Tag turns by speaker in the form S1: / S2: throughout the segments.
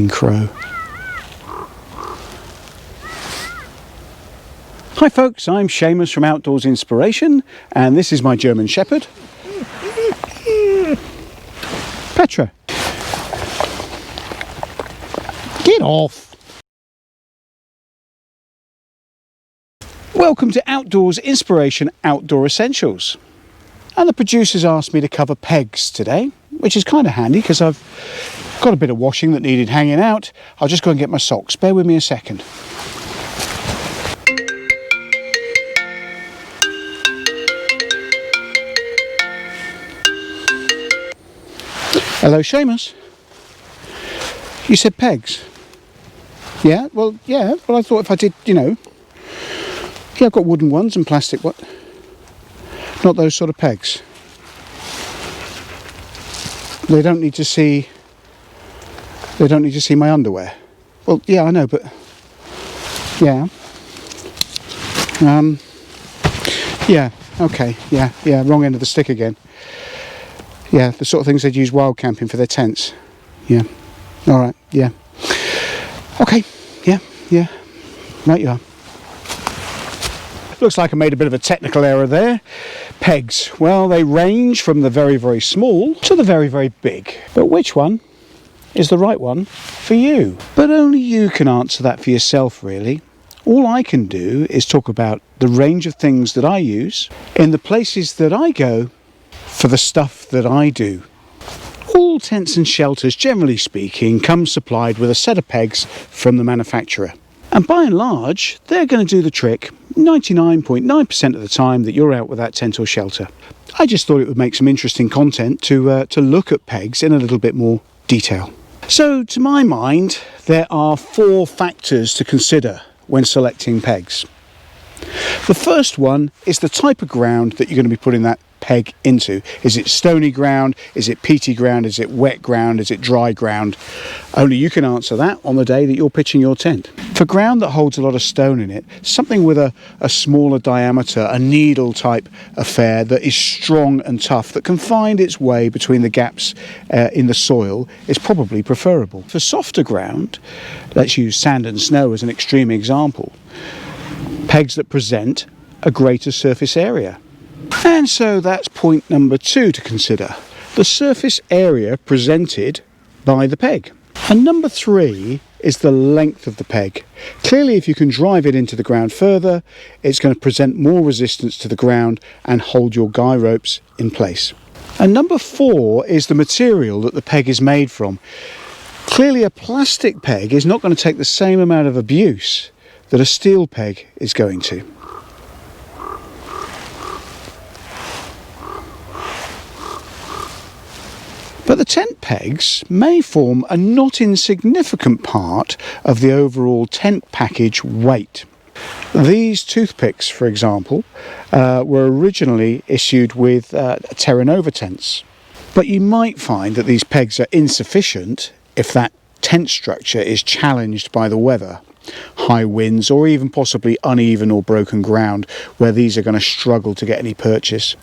S1: Crow. Hi folks, I'm Shamus from Outdoors Inspiration, and this is my German Shepherd, Petra. Get off! Welcome to Outdoors Inspiration Outdoor Essentials. And the producers asked me to cover pegs today, which is kind of handy because I've got a bit of washing that needed hanging out. I'll just go and get my socks. Bear with me a second. Hello, Shamus. You said pegs? Yeah, well, I thought if I did, yeah, I've got wooden ones and plastic ones. Not those sort of pegs. They don't need to see my underwear. Well, yeah, I know, but yeah. Yeah, okay, yeah, wrong end of the stick again. Yeah, the sort of things they'd use wild camping for their tents. Yeah. Alright, yeah. Okay, yeah. Right you are. Looks like I made a bit of a technical error there. Pegs, well, they range from the very, very small to the very, very big. But which one is the right one for you? But only you can answer that for yourself, really. All I can do is talk about the range of things that I use in the places that I go for the stuff that I do. All tents and shelters, generally speaking, come supplied with a set of pegs from the manufacturer. And by and large, they're going to do the trick 99.9% of the time that you're out with that tent or shelter. I just thought it would make some interesting content to look at pegs in a little bit more detail. So, to my mind, there are 4 factors to consider when selecting pegs. The first one is the type of ground that you're going to be putting that peg into. Is it stony ground? Is it peaty ground? Is it wet ground? Is it dry ground? Only you can answer that on the day that you're pitching your tent. For ground that holds a lot of stone in it, something with a smaller diameter, a needle type affair that is strong and tough, that can find its way between the gaps in the soil, is probably preferable. For softer ground, let's use sand and snow as an extreme example, pegs that present a greater surface area. And so that's point number 2 to consider, the surface area presented by the peg. And number 3 is the length of the peg. Clearly, if you can drive it into the ground further, it's going to present more resistance to the ground and hold your guy ropes in place. And number 4 is the material that the peg is made from. Clearly, a plastic peg is not going to take the same amount of abuse that a steel peg is going to. But the tent pegs may form a not insignificant part of the overall tent package weight. These toothpicks, for example, were originally issued with Terra Nova tents. But you might find that these pegs are insufficient if that tent structure is challenged by the weather, high winds, or even possibly uneven or broken ground, where these are going to struggle to get any purchase.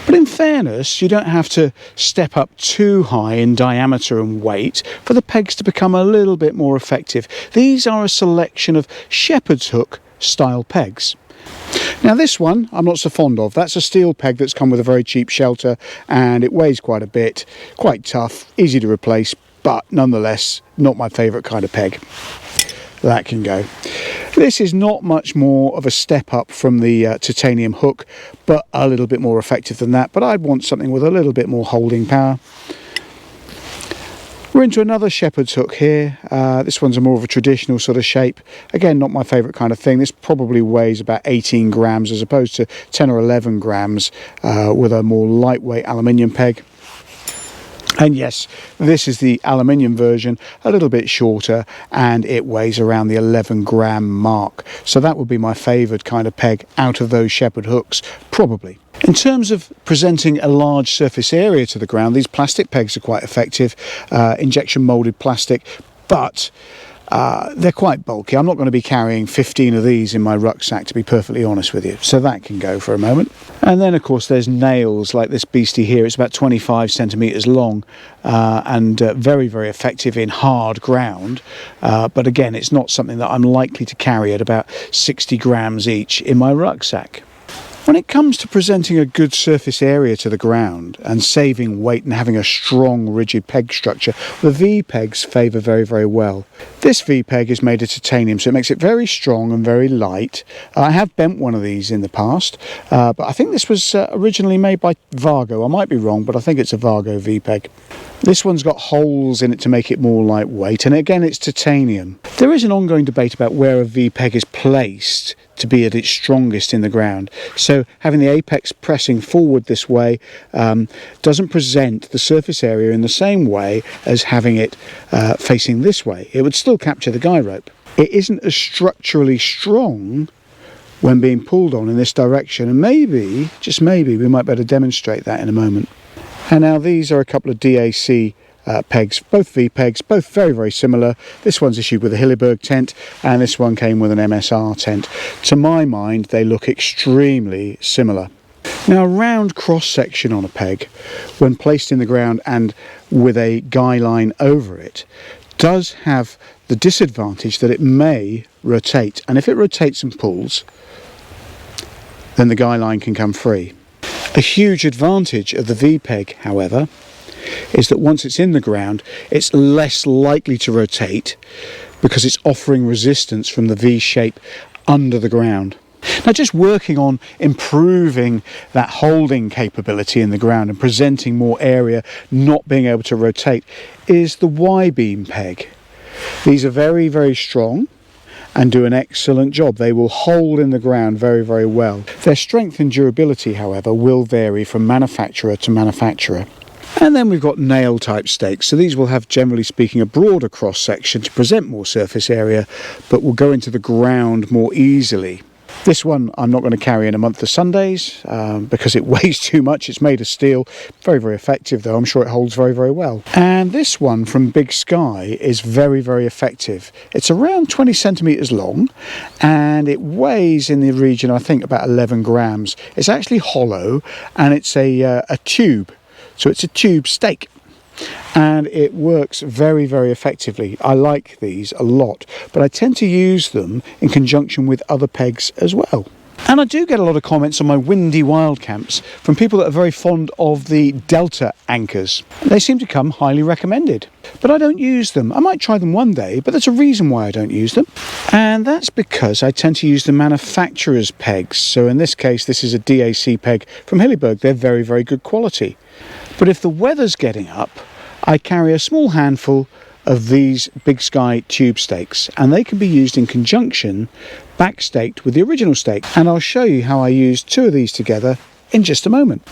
S1: But in fairness, you don't have to step up too high in diameter and weight for the pegs to become a little bit more effective. These are a selection of shepherd's hook style pegs. Now this one I'm not so fond of. That's a steel peg that's come with a very cheap shelter, and it weighs quite a bit, quite tough, easy to replace, but nonetheless not my favourite kind of peg. That can go. This is not much more of a step up from the titanium hook, but a little bit more effective than that. But I'd want something with a little bit more holding power. We're into another shepherd's hook here. This one's a more of a traditional sort of shape. Again, not my favourite kind of thing. This probably weighs about 18 grams as opposed to 10 or 11 grams with a more lightweight aluminium peg. And yes, this is the aluminium version, a little bit shorter, and it weighs around the 11 gram mark. So that would be my favoured kind of peg out of those shepherd hooks, probably. In terms of presenting a large surface area to the ground, these plastic pegs are quite effective, injection moulded plastic, but they're quite bulky. I'm not going to be carrying 15 of these in my rucksack, to be perfectly honest with you. So that can go for a moment. And then, of course, there's nails like this beastie here. It's about 25 centimetres long and very, very effective in hard ground. But again, it's not something that I'm likely to carry at about 60 grams each in my rucksack. When it comes to presenting a good surface area to the ground and saving weight and having a strong, rigid peg structure, the V-pegs favour very, very well. This V-peg is made of titanium, so it makes it very strong and very light. I have bent one of these in the past, but I think this was originally made by Vargo. I might be wrong, but I think it's a Vargo V-peg. This one's got holes in it to make it more lightweight, and again, it's titanium. There is an ongoing debate about where a V-peg is placed to be at its strongest in the ground. So having the apex pressing forward this way doesn't present the surface area in the same way as having it facing this way. It would still capture the guy rope. It isn't as structurally strong when being pulled on in this direction, and maybe, just maybe, we might be able to demonstrate that in a moment. And now these are a couple of DAC pegs, both V-pegs, both very, very similar. This one's issued with a Hilleberg tent and this one came with an MSR tent. To my mind, they look extremely similar. Now, a round cross section on a peg, when placed in the ground and with a guy line over it, does have the disadvantage that it may rotate, and if it rotates and pulls, then the guy line can come free. A huge advantage of the V-peg, however, is that once it's in the ground, it's less likely to rotate because it's offering resistance from the V shape under the ground. Now, just working on improving that holding capability in the ground and presenting more area, not being able to rotate, is the Y-beam peg. These are very, very strong and do an excellent job. They will hold in the ground very, very well. Their strength and durability, however, will vary from manufacturer to manufacturer. And then we've got nail type stakes. So these will have, generally speaking, a broader cross section to present more surface area, but will go into the ground more easily. This one I'm not going to carry in a month of Sundays because it weighs too much. It's made of steel. Very, very effective though. I'm sure it holds very, very well. And this one from Big Sky is very, very effective. It's around 20 centimetres long and it weighs in the region, I think, about 11 grams. It's actually hollow and it's a tube. So it's a tube stake. And it works very, very effectively. I like these a lot, but I tend to use them in conjunction with other pegs as well. And I do get a lot of comments on my windy wild camps from people that are very fond of the Delta anchors. They seem to come highly recommended, but I don't use them. I might try them one day, but there's a reason why I don't use them. And that's because I tend to use the manufacturer's pegs. So in this case, this is a DAC peg from Hilleberg. They're very, very good quality. But if the weather's getting up, I carry a small handful of these Big Sky tube stakes, and they can be used in conjunction, back staked with the original stake. And I'll show you how I use two of these together in just a moment.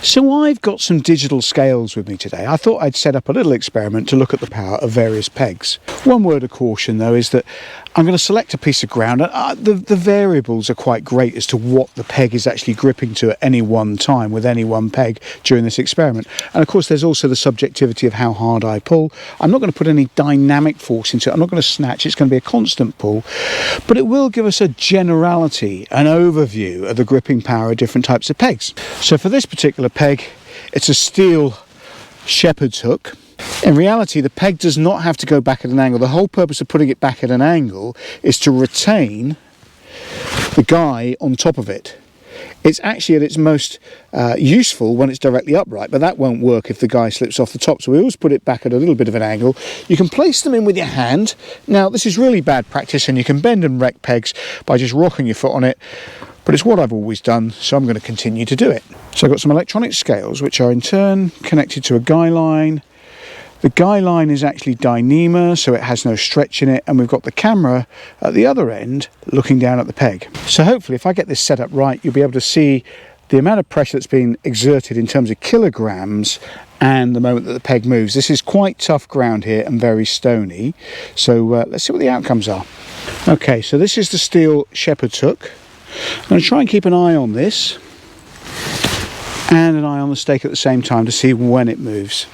S1: So I've got some digital scales with me today. I thought I'd set up a little experiment to look at the power of various pegs. One word of caution though is that I'm going to select a piece of ground. The variables are quite great as to what the peg is actually gripping to at any one time with any one peg during this experiment. And of course there's also the subjectivity of how hard I pull. I'm not going to put any dynamic force into it. I'm not going to snatch. It's going to be a constant pull. But it will give us a generality, an overview of the gripping power of different types of pegs. So for this particular peg, it's a steel shepherd's hook. In reality, the peg does not have to go back at an angle. The whole purpose of putting it back at an angle is to retain the guy on top of it. It's actually at its most useful when it's directly upright, but that won't work if the guy slips off the top. So we always put it back at a little bit of an angle. You can place them in with your hand. Now, this is really bad practice, and you can bend and wreck pegs by just rocking your foot on it. But it's what I've always done, so I'm going to continue to do it. So I've got some electronic scales, which are in turn connected to a guy line. The guy line is actually Dyneema, so it has no stretch in it, and we've got the camera at the other end looking down at the peg. So hopefully if I get this set up right, you'll be able to see the amount of pressure that's been exerted in terms of kilograms and the moment that the peg moves. This is quite tough ground here and very stony, so let's see what the outcomes are. Okay, so this is the steel shepherd's hook. I'm going to try and keep an eye on this and an eye on the stake at the same time to see when it moves.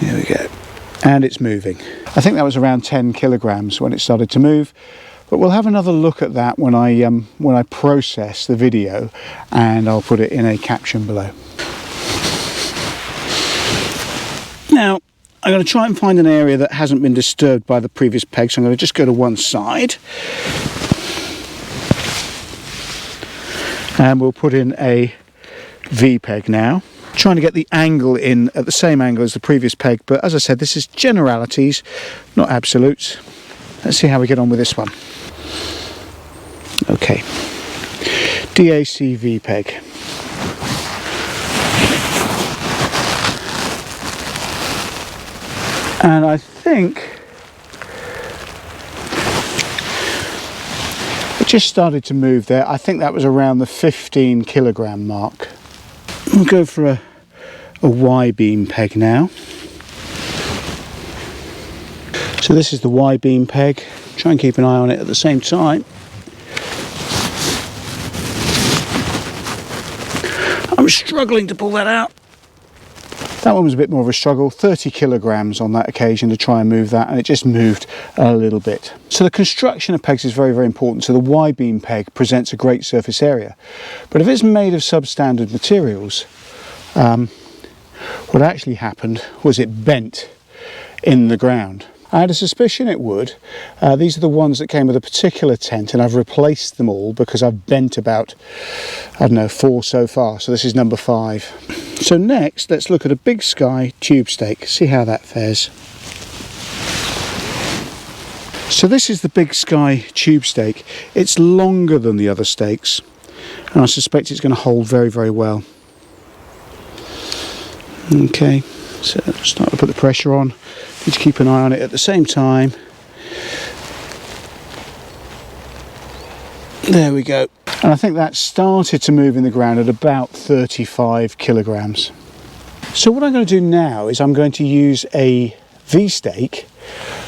S1: Here we go. And it's moving. I think that was around 10 kilograms when it started to move. But we'll have another look at that when I process the video, and I'll put it in a caption below. Now, I'm going to try and find an area that hasn't been disturbed by the previous peg, so I'm going to just go to one side. And we'll put in a V peg now. Trying to get the angle in at the same angle as the previous peg, but as I said, this is generalities, not absolutes. Let's see how we get on with this one. Okay, DAC V peg. And I think it just started to move there. I think that was around the 15 kilogram mark. We'll go for a Y-beam peg now. So this is the Y-beam peg. Try and keep an eye on it at the same time. I'm struggling to pull that out. That one was a bit more of a struggle, 30 kilograms on that occasion to try and move that, and it just moved a little bit. So the construction of pegs is very, very important. So the Y-beam peg presents a great surface area. But if it's made of substandard materials, what actually happened was it bent in the ground. I had a suspicion it would. These are the ones that came with a particular tent, and I've replaced them all because I've bent about, I don't know, 4 so far. So this is number 5. So next, let's look at a Big Sky tube stake, see how that fares. So this is the Big Sky tube stake. It's longer than the other stakes, and I suspect it's going to hold very, very well. Okay, so start to put the pressure on. Need to keep an eye on it at the same time. There we go. And I think that started to move in the ground at about 35 kilograms. So what I'm going to do now is I'm going to use a V-stake,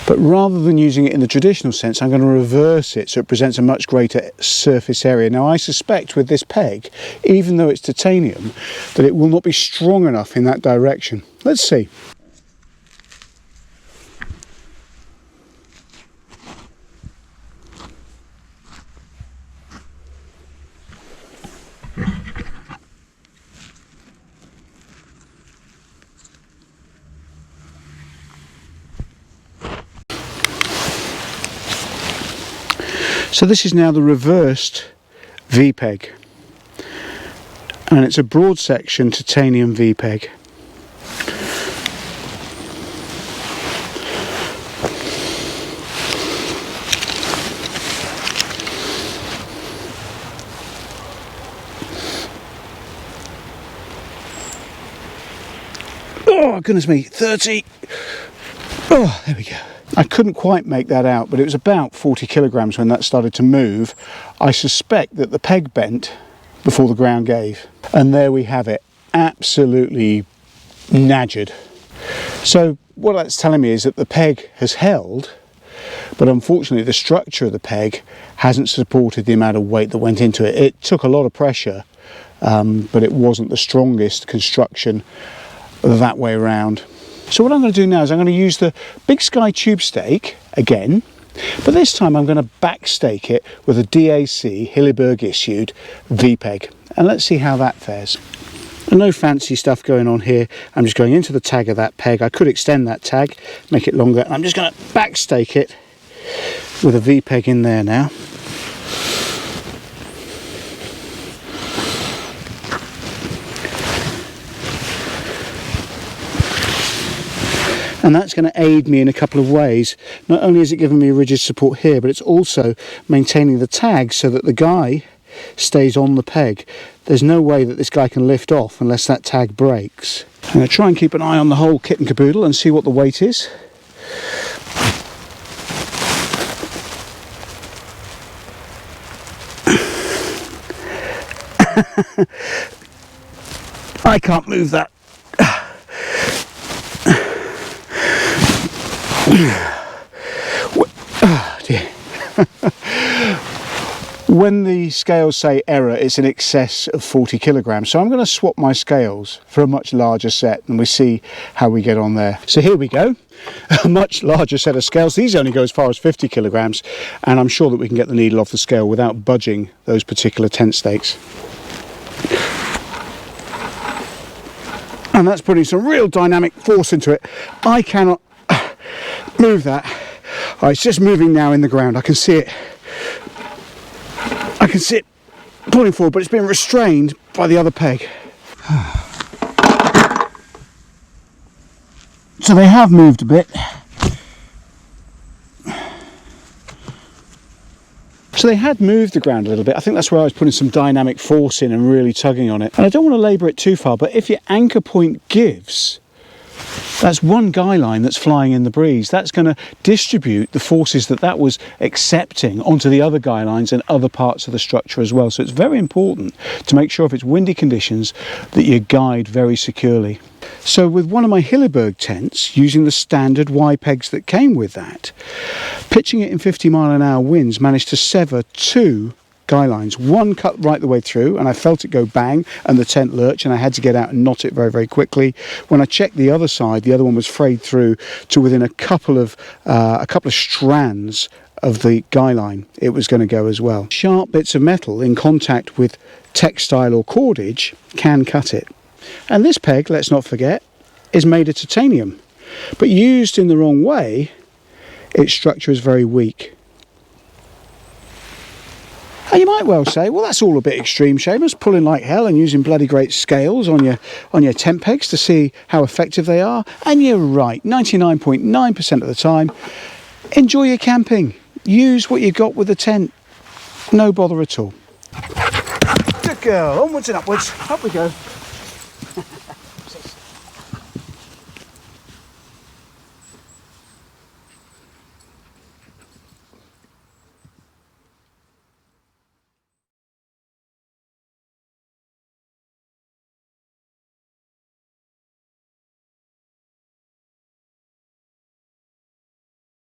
S1: but rather than using it in the traditional sense, I'm going to reverse it so it presents a much greater surface area. Now I suspect with this peg, even though it's titanium, that it will not be strong enough in that direction. Let's see. So this is now the reversed V-peg, and it's a broad section titanium V-peg. Oh goodness me, 30. Oh, there we go. I couldn't quite make that out, but it was about 40 kilograms when that started to move. I suspect that the peg bent before the ground gave. And there we have it, absolutely nadgered. So what that's telling me is that the peg has held, but unfortunately the structure of the peg hasn't supported the amount of weight that went into it. It took a lot of pressure, but it wasn't the strongest construction that way around. So what I'm going to do now is I'm going to use the Big Sky tube stake again, but this time I'm going to back stake it with a DAC Hilleberg issued V-peg, and let's see how that fares. No fancy stuff going on here. I'm just going into the tag of that peg. I could extend that tag, make it longer, and I'm just going to back stake it with a V-peg in there now. And that's going to aid me in a couple of ways. Not only is it giving me rigid support here, but it's also maintaining the tag so that the guy stays on the peg. There's no way that this guy can lift off unless that tag breaks. I'm going to try and keep an eye on the whole kit and caboodle and see what the weight is. I can't move that. Oh dear. When the scales say error, it's in excess of 40 kilograms. So I'm going to swap my scales for a much larger set and we see how we get on there. So here we go, a much larger set of scales. These only go as far as 50 kilograms, and I'm sure that we can get the needle off the scale without budging those particular tent stakes. And that's putting some real dynamic force into it. I cannot move that. Oh, it's just moving now in the ground. I can see it. I can see it pulling forward, but it's been restrained by the other peg. So they have moved a bit. So they had moved the ground a little bit. I think that's where I was putting some dynamic force in and really tugging on it. And I don't want to labour it too far, but if your anchor point gives, that's one guy line that's flying in the breeze. That's going to distribute the forces that was accepting onto the other guy lines and other parts of the structure as well. So it's very important to make sure if it's windy conditions that you guide very securely. So with one of my Hilleberg tents, using the standard Y pegs that came with that, pitching it in 50-mile-an-hour winds, managed to sever two guy lines. One cut right the way through and I felt it go bang and the tent lurch, and I had to get out and knot it very, very quickly. When I checked the other side, the other one was frayed through to within a couple of strands of the guy line. It was going to go as well. Sharp bits of metal in contact with textile or cordage can cut it. And this peg, let's not forget, is made of titanium, but used in the wrong way, its structure is very weak. And you might well say, well, that's all a bit extreme, Shamus, pulling like hell and using bloody great scales on your tent pegs to see how effective they are. And you're right, 99.9% of the time, enjoy your camping. Use what you got with the tent. No bother at all. Good girl, onwards and upwards. Up we go.